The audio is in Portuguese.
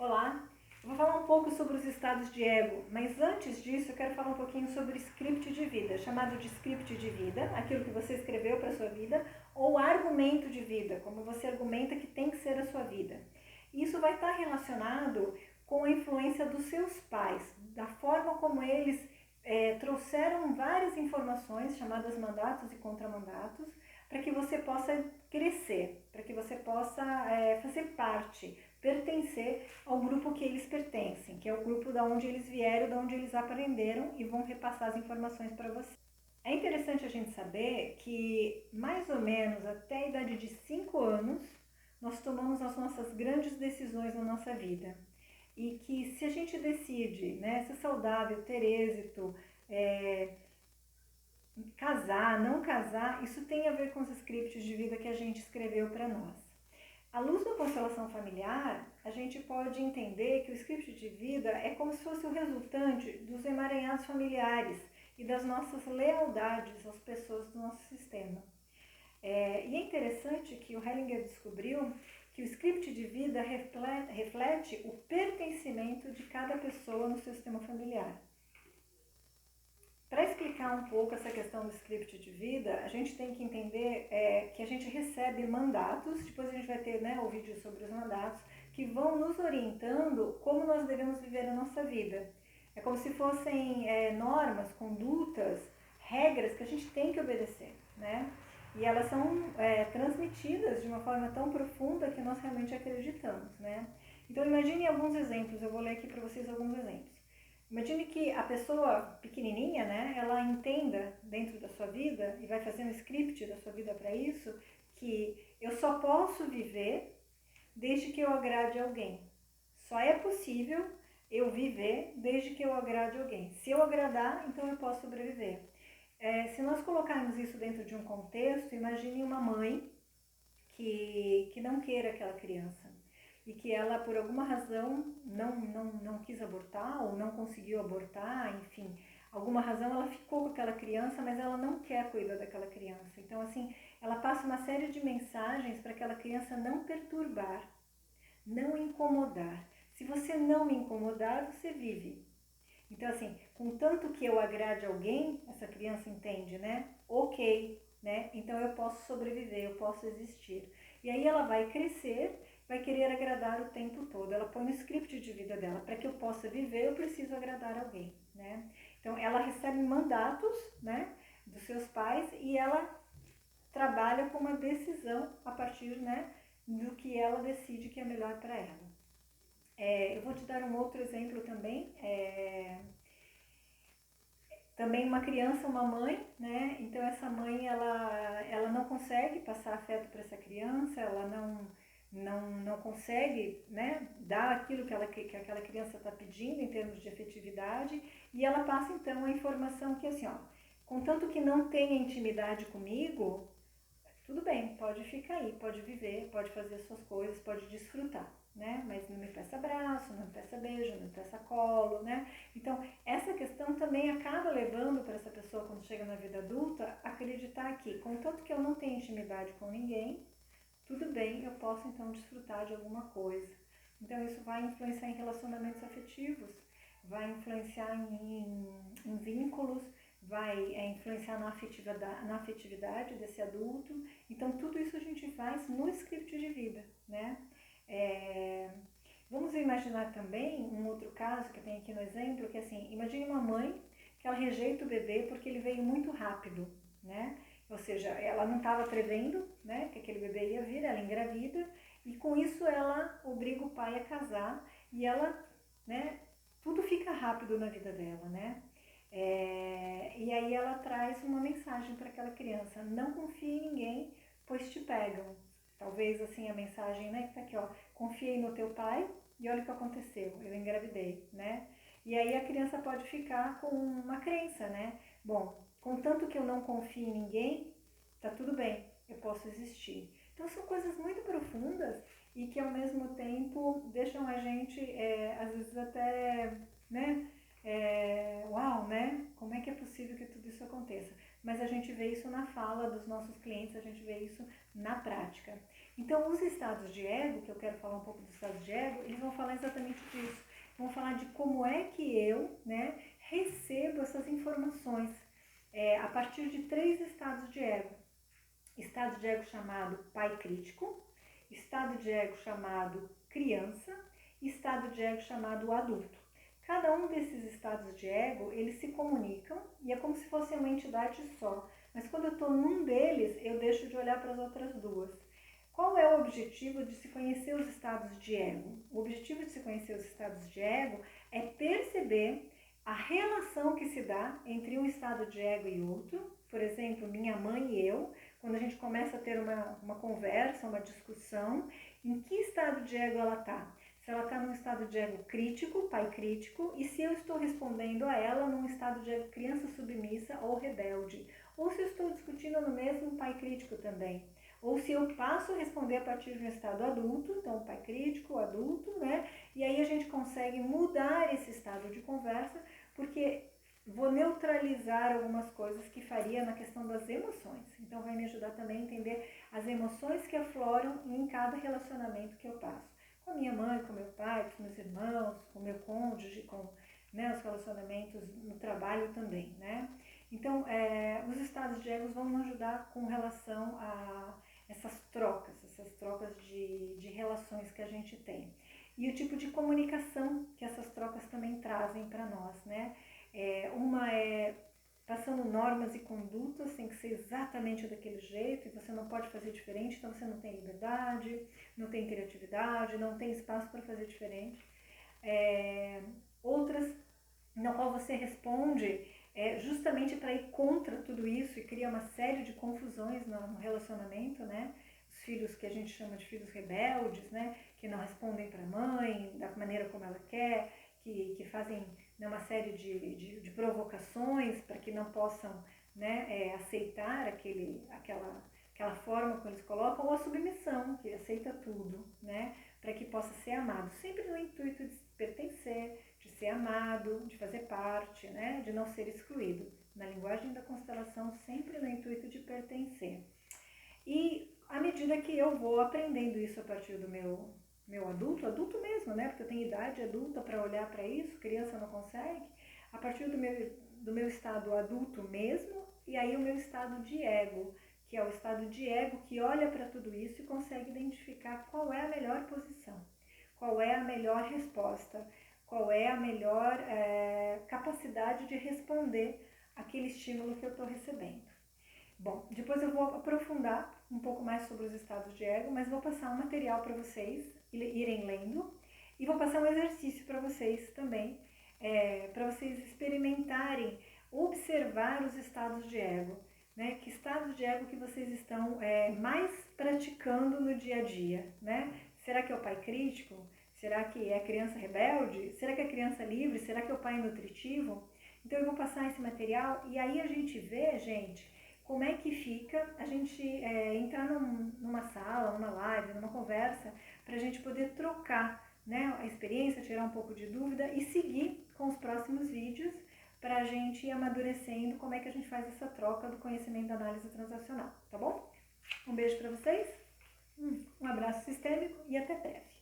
Olá, eu vou falar um pouco sobre os estados de ego, mas antes disso eu quero falar um pouquinho sobre o script de vida, chamado de script de vida, aquilo que você escreveu para a sua vida, ou argumento de vida, como você argumenta que tem que ser a sua vida. Isso vai estar relacionado com a influência dos seus pais, da forma como eles trouxeram várias informações, chamadas mandatos e contramandatos, para que você possa crescer, para que você possa fazer parte, pertencer ao grupo que eles pertencem, que é o grupo da onde eles vieram, da onde eles aprenderam e vão repassar as informações para você. É interessante a gente saber que mais ou menos até a idade de 5 anos nós tomamos as nossas grandes decisões na nossa vida. E que se a gente decide, né, ser saudável, ter êxito, casar, não casar, isso tem a ver com os scripts de vida que a gente escreveu para nós. À luz da constelação familiar, a gente pode entender que o script de vida é como se fosse o resultante dos emaranhados familiares e das nossas lealdades às pessoas do nosso sistema. E é interessante que o Hellinger descobriu que o script de vida reflete o pertencimento de cada pessoa no seu sistema familiar. Para explicar um pouco essa questão do script de vida, a gente tem que entender que a gente recebe mandatos, depois a gente vai ter o vídeo sobre os mandatos, que vão nos orientando como nós devemos viver a nossa vida. É como se fossem normas, condutas, regras que a gente tem que obedecer, né? E elas são transmitidas de uma forma tão profunda que nós realmente acreditamos, né? Então imagine alguns exemplos, eu vou ler aqui para vocês alguns exemplos. Imagine que a pessoa pequenininha, né, ela entenda dentro da sua vida e vai fazer um script da sua vida para isso, que eu só posso viver desde que eu agrade alguém. Só é possível eu viver desde que eu agrade alguém. Se eu agradar, então eu posso sobreviver. Se nós colocarmos isso dentro de um contexto, imagine uma mãe que não queira aquela criança e que ela, por alguma razão, não quis abortar ou não conseguiu abortar, enfim, alguma razão ela ficou com aquela criança, mas ela não quer cuidar daquela criança. Então, assim, ela passa uma série de mensagens para aquela criança não perturbar, não incomodar. Se você não me incomodar, você vive. Então, assim, contanto que eu agrade alguém, essa criança entende, né? Ok, né? Então eu posso sobreviver, eu posso existir. E aí ela vai crescer, vai querer agradar o tempo todo. Ela põe no script de vida dela, para que eu possa viver, eu preciso agradar alguém, né? Então ela recebe mandatos, né, dos seus pais e ela trabalha com uma decisão a partir, né, do que ela decide que é melhor para ela. Eu vou te dar um outro exemplo também. Também uma criança, uma mãe, né? Então essa mãe ela não consegue passar afeto para essa criança, ela não consegue, né, dar aquilo que aquela criança está pedindo em termos de afetividade, e ela passa então a informação que assim, ó, contanto que não tenha intimidade comigo, tudo bem, pode ficar aí, pode viver, pode fazer as suas coisas, pode desfrutar, né? Mas não me peça abraço, não me peça beijo, não me peça colo, né? Então, essa questão também acaba levando para essa pessoa, quando chega na vida adulta, acreditar que, contanto que eu não tenha intimidade com ninguém, tudo bem, eu posso então desfrutar de alguma coisa. Então, isso vai influenciar em relacionamentos afetivos, vai influenciar em vínculos, vai influenciar na afetividade desse adulto. Então, tudo isso a gente faz no script de vida, né? Vamos imaginar também um outro caso que tem aqui no exemplo, que assim, imagine uma mãe que ela rejeita o bebê porque ele veio muito rápido, né? Ou seja, ela não estava prevendo, né, que aquele bebê ia vir, ela engravida, e com isso ela obriga o pai a casar, e ela, né, tudo fica rápido na vida dela, né? E aí ela traz uma mensagem para aquela criança: não confie em ninguém, pois te pegam. Talvez assim a mensagem, né, que tá aqui, ó, confiei no teu pai e olha o que aconteceu, eu engravidei, né? E aí a criança pode ficar com uma crença, né? Bom, contanto que eu não confie em ninguém, tá tudo bem, eu posso existir. Então são coisas muito profundas e que ao mesmo tempo deixam a gente, às vezes até, né? Uau, né? Como é que é possível que tudo isso aconteça? mas a gente vê isso na fala dos nossos clientes, a gente vê isso na prática. Então, os estados de ego, que eu quero falar um pouco dos estados de ego, eles vão falar exatamente disso. Vão falar de como é que eu, né, recebo essas informações a partir de 3 estados de ego. Estado de ego chamado pai crítico, estado de ego chamado criança e estado de ego chamado adulto. Cada um desses estados de ego, eles se comunicam e é como se fosse uma entidade só. Mas quando eu estou num deles, eu deixo de olhar para as outras duas. Qual é o objetivo de se conhecer os estados de ego? O objetivo de se conhecer os estados de ego é perceber a relação que se dá entre um estado de ego e outro. Por exemplo, minha mãe e eu, quando a gente começa a ter uma conversa, uma discussão, em que estado de ego ela está? Se ela está num estado de ego crítico, pai crítico, e se eu estou respondendo a ela num estado de ego criança submissa ou rebelde. Ou se eu estou discutindo no mesmo pai crítico também. Ou se eu passo a responder a partir de um estado adulto, então pai crítico, adulto, né? E aí a gente consegue mudar esse estado de conversa, porque vou neutralizar algumas coisas que faria na questão das emoções. Então vai me ajudar também a entender as emoções que afloram em cada relacionamento que eu passo. Com a minha mãe, com meu pai, com meus irmãos, com meu cônjuge, com, né, os relacionamentos no trabalho também, né? Então, os estados de egos vão nos ajudar com relação a essas trocas de relações que a gente tem. E o tipo de comunicação que essas trocas também trazem para nós, né? Uma é passando normas e condutas, tem que ser exatamente daquele jeito, e você não pode fazer diferente, então você não tem liberdade, não tem criatividade, não tem espaço para fazer diferente. Outras, na qual você responde justamente para ir contra tudo isso e cria uma série de confusões no relacionamento, né? Os filhos que a gente chama de filhos rebeldes, né? Que não respondem para a mãe da maneira como ela quer, que fazem, né, uma série de provocações para que não possam, né, aceitar aquela forma como eles colocam, ou a submissão, que aceita tudo, né? Para que possa ser amado, sempre no intuito de pertencer, de ser amado, de fazer parte, né? De não ser excluído. Na linguagem da constelação, sempre no intuito de pertencer. E à medida que eu vou aprendendo isso a partir do meu adulto mesmo, né? Porque eu tenho idade adulta para olhar para isso, criança não consegue. A partir do meu estado adulto mesmo, e aí o meu estado de ego, que é o estado de ego que olha para tudo isso e consegue identificar qual é a melhor posição, qual é a melhor resposta, qual é a melhor capacidade de responder aquele estímulo que eu estou recebendo. Bom, depois eu vou aprofundar um pouco mais sobre os estados de ego, mas vou passar um material para vocês irem lendo e vou passar um exercício para vocês também, para vocês experimentarem, observar os estados de ego, né? Que estados de ego que vocês estão mais praticando no dia a dia, né? Será que é o pai crítico? Será que é a criança rebelde? Será que é a criança livre? Será que é o pai nutritivo? Então eu vou passar esse material e aí a gente vê, gente, como é que fica a gente entrar numa sala, numa live, numa conversa, para a gente poder trocar, né, a experiência, tirar um pouco de dúvida e seguir com os próximos vídeos para a gente ir amadurecendo como é que a gente faz essa troca do conhecimento da análise transacional, tá bom? Um beijo para vocês, um abraço sistêmico e até breve.